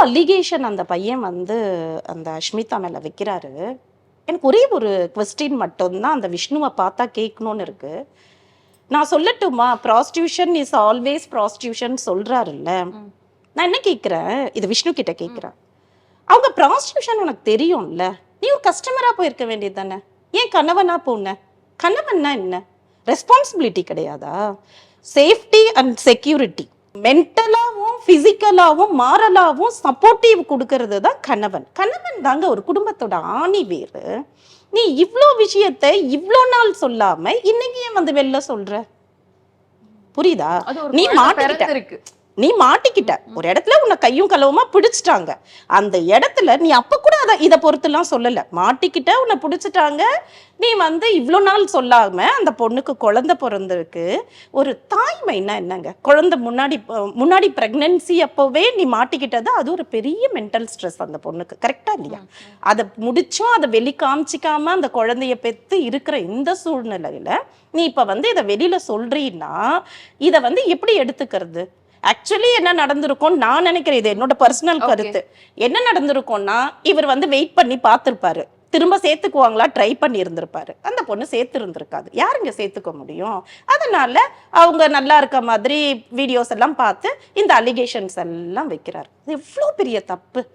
Allegation அந்த பையன் வந்து அந்த அஷ்மிதா மேல வைக்கிறாரு. எனக்கு ஒரே ஒரு கொஸ்டின் மட்டும்தான் அந்த விஷ்ணுவை பார்த்தா கேட்கணும்னு இருக்கு. நான் சொல்லட்டுமா, ப்ராஸ்டியூஷன் இஸ் ஆல்வேஸ் ப்ராஸ்டியூஷன் சொல்றாருல்ல. நான் என்ன கேட்குறேன், இது விஷ்ணு கிட்ட கேட்குறேன். அவங்க ப்ராஸ்டியூஷன் உனக்கு தெரியும்ல, நீ ஒரு கஸ்டமரா போயிருக்க வேண்டியது தானே, ஏன் கணவனா போன? கணவன்னா என்ன, ரெஸ்பான்சிபிலிட்டி கிடையாதா? சேஃப்டி அண்ட் செக்யூரிட்டி, மென்டலாவும் பிசிக்கலாவும் மாரலாவும் சப்போர்ட்டிவ் கொடுக்கறது தான் கணவன். கணவன் தாங்க ஒரு குடும்பத்தோட ஆணி வேறு. நீ இவ்ளோ விஷயத்த இவ்ளோ நாள் சொல்லாம இன்னைக்கு ஏன் வந்து வெளில சொல்ற? புரியுதா? நீ மாட்டிக்கிட்ட, நீ மாட்டிக்கிட்ட ஒரு இடத்துல, உன்னை கையும் களவுமா பிடிச்சிட்டாங்க. அந்த இடத்துல நீ அப்ப கூட இதை பொறுத்துலாம் சொல்லல. மாட்டிக்கிட்ட, உன்னை பிடிச்சிட்டாங்க, நீ வந்து இவ்வளோ நாள் சொல்லாம அந்த பொண்ணுக்கு குழந்தை பிறந்திருக்கு. ஒரு தாய்மைன்னா என்னங்க? குழந்தை முன்னாடி பிரெக்னன்சி அப்போவே நீ மாட்டிக்கிட்டது, அது ஒரு பெரிய மென்டல் ஸ்ட்ரெஸ் அந்த பொண்ணுக்கு. கரெக்டா இல்லையா? அதை முடிச்சும் அதை வெளி காமிச்சிக்காம அந்த குழந்தைய பெற்று இருக்கிற இந்த சூழ்நிலையில நீ இப்ப வந்து இதை வெளியில சொல்றீன்னா இதை வந்து எப்படி எடுத்துக்கிறது? ஆக்சுவலி என்ன நடந்திருக்கும் நான் நினைக்கிறேன், இது என்னோட பர்சனல் கருத்து. என்ன நடந்திருக்கும்னா, இவர் வந்து வெயிட் பண்ணி பார்த்திருப்பாரு, திரும்ப சேர்த்துக்குவாங்களா ட்ரை பண்ணி இருந்திருப்பாரு. அந்த பொண்ணு சேர்த்து இருந்திருக்காது. யாருங்க சேர்த்துக்க முடியும்? அதனால அவங்க நல்லா இருக்க மாதிரி வீடியோஸ் எல்லாம் பார்த்து இந்த அலிகேஷன்ஸ் எல்லாம் வைக்கிறாரு. இது எவ்வளவு பெரிய தப்பு.